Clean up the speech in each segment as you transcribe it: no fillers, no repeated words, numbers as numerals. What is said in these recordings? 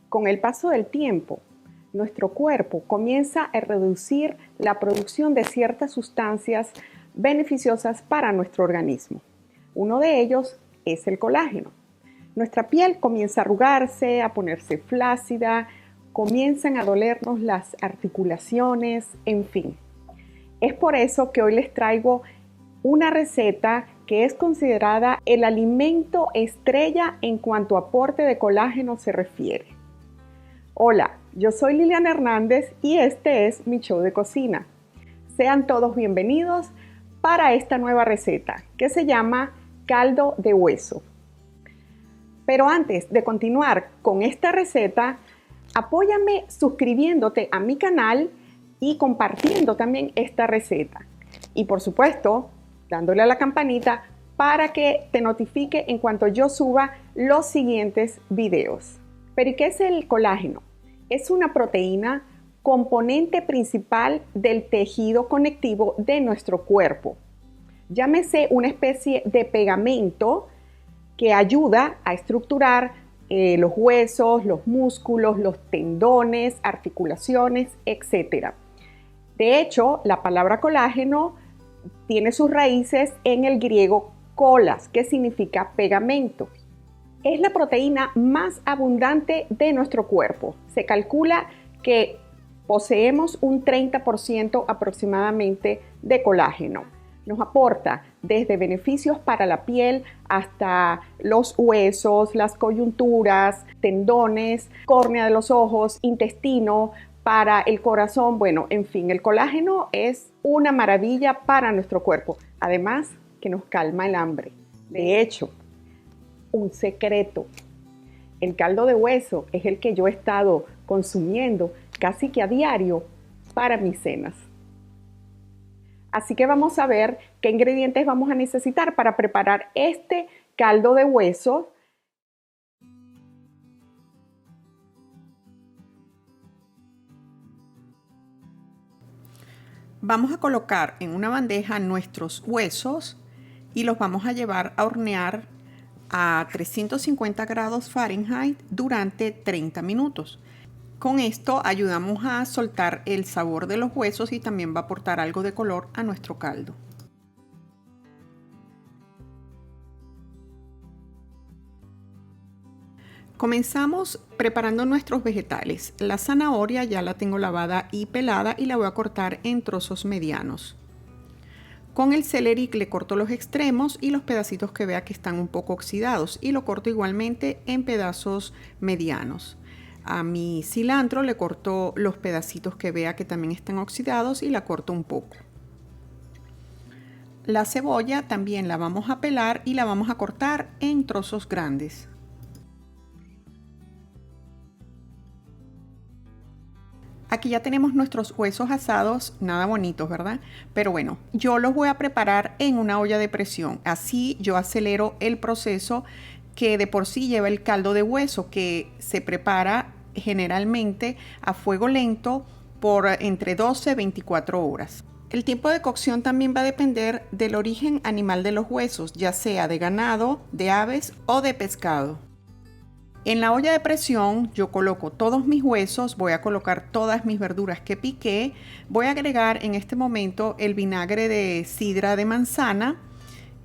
Con el paso del tiempo, nuestro cuerpo comienza a reducir la producción de ciertas sustancias beneficiosas para nuestro organismo. Uno de ellos es el colágeno. Nuestra piel comienza a arrugarse, a ponerse flácida, comienzan a dolernos las articulaciones, en fin. Es por eso que hoy les traigo una receta que es considerada el alimento estrella en cuanto a aporte de colágeno se refiere. Hola, yo soy Liliana Hernández y este es mi show de cocina. Sean todos bienvenidos para esta nueva receta que se llama caldo de hueso. Pero antes de continuar con esta receta, apóyame suscribiéndote a mi canal y compartiendo también esta receta. Y por supuesto, dándole a la campanita para que te notifique en cuanto yo suba los siguientes videos. ¿Pero y qué es el colágeno? Es una proteína componente principal del tejido conectivo de nuestro cuerpo. Llámese una especie de pegamento que ayuda a estructurar los huesos, los músculos, los tendones, articulaciones, etc. De hecho, la palabra colágeno tiene sus raíces en el griego kolas, que significa pegamento. Es la proteína más abundante de nuestro cuerpo. Se calcula que poseemos un 30% aproximadamente de colágeno. Nos aporta desde beneficios para la piel hasta los huesos, las coyunturas, tendones, córnea de los ojos, intestino, para el corazón. Bueno, en fin, el colágeno es una maravilla para nuestro cuerpo. Además, que nos calma el hambre. De hecho, un secreto. El caldo de hueso es el que yo he estado consumiendo casi que a diario para mis cenas. Así que vamos a ver qué ingredientes vamos a necesitar para preparar este caldo de hueso. Vamos a colocar en una bandeja nuestros huesos y los vamos a llevar a hornear a 350 grados Fahrenheit durante 30 minutos. Con esto ayudamos a soltar el sabor de los huesos y también va a aportar algo de color a nuestro caldo. Comenzamos preparando nuestros vegetales. La zanahoria ya la tengo lavada y pelada y la voy a cortar en trozos medianos. Con el celery le corto los extremos y los pedacitos que vea que están un poco oxidados y lo corto igualmente en pedazos medianos. A mi cilantro le corto los pedacitos que vea que también están oxidados y la corto un poco. La cebolla también la vamos a pelar y la vamos a cortar en trozos grandes. Aquí ya tenemos nuestros huesos asados, nada bonitos, ¿verdad? Pero bueno, yo los voy a preparar en una olla de presión. Así yo acelero el proceso que de por sí lleva el caldo de hueso, que se prepara generalmente a fuego lento por entre 12 y 24 horas. El tiempo de cocción también va a depender del origen animal de los huesos, ya sea de ganado, de aves o de pescado. En la olla de presión yo coloco todos mis huesos, voy a colocar todas mis verduras que piqué, voy a agregar en este momento el vinagre de sidra de manzana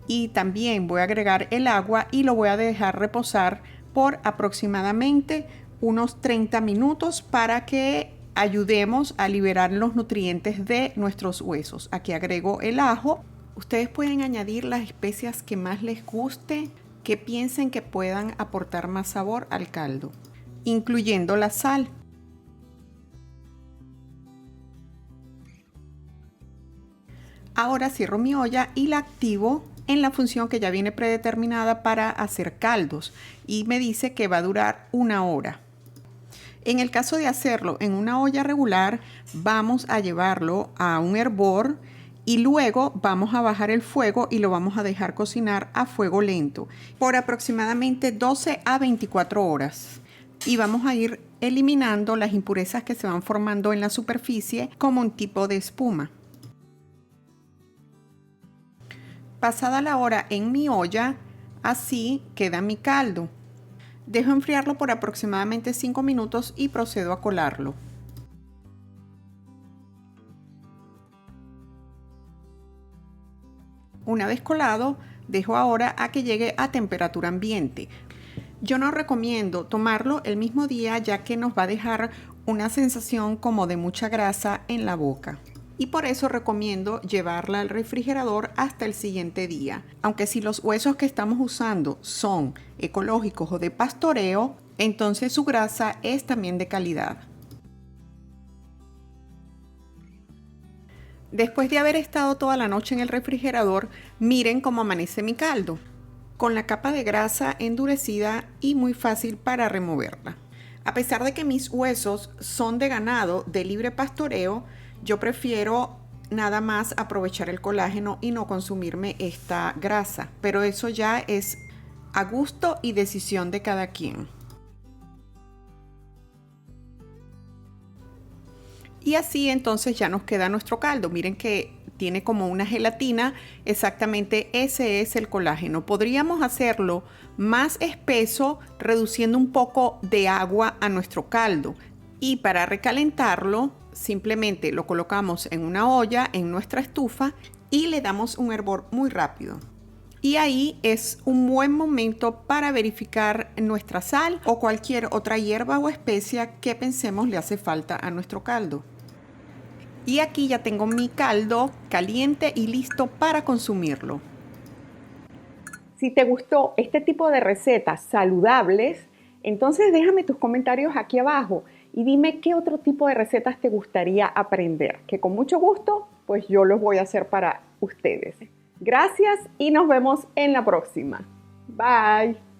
y también voy a agregar el agua y lo voy a dejar reposar por aproximadamente unos 30 minutos para que ayudemos a liberar los nutrientes de nuestros huesos. Aquí agrego el ajo. Ustedes pueden añadir las especias que más les guste, que piensen que puedan aportar más sabor al caldo, incluyendo la sal. Ahora cierro mi olla y la activo en la función que ya viene predeterminada para hacer caldos y me dice que va a durar 1 hora. En el caso de hacerlo en una olla regular, vamos a llevarlo a un hervor y luego vamos a bajar el fuego y lo vamos a dejar cocinar a fuego lento por aproximadamente 12 a 24 horas. Y vamos a ir eliminando las impurezas que se van formando en la superficie como un tipo de espuma. Pasada la hora en mi olla, así queda mi caldo. Dejo enfriarlo por aproximadamente 5 minutos y procedo a colarlo. Una vez colado, dejo ahora a que llegue a temperatura ambiente. Yo no recomiendo tomarlo el mismo día, ya que nos va a dejar una sensación como de mucha grasa en la boca. Y por eso recomiendo llevarla al refrigerador hasta el siguiente día. Aunque si los huesos que estamos usando son ecológicos o de pastoreo, entonces su grasa es también de calidad. Después de haber estado toda la noche en el refrigerador, miren cómo amanece mi caldo, con la capa de grasa endurecida y muy fácil para removerla. A pesar de que mis huesos son de ganado de libre pastoreo, yo prefiero nada más aprovechar el colágeno y no consumirme esta grasa, pero eso ya es a gusto y decisión de cada quien. Y así entonces ya nos queda nuestro caldo. Miren que tiene como una gelatina, exactamente ese es el colágeno. Podríamos hacerlo más espeso reduciendo un poco de agua a nuestro caldo. Y para recalentarlo, simplemente lo colocamos en una olla, en nuestra estufa y le damos un hervor muy rápido. Y ahí es un buen momento para verificar nuestra sal o cualquier otra hierba o especia que pensemos le hace falta a nuestro caldo. Y aquí ya tengo mi caldo caliente y listo para consumirlo. Si te gustó este tipo de recetas saludables, entonces déjame tus comentarios aquí abajo y dime qué otro tipo de recetas te gustaría aprender, que con mucho gusto, pues yo los voy a hacer para ustedes. Gracias y nos vemos en la próxima. Bye.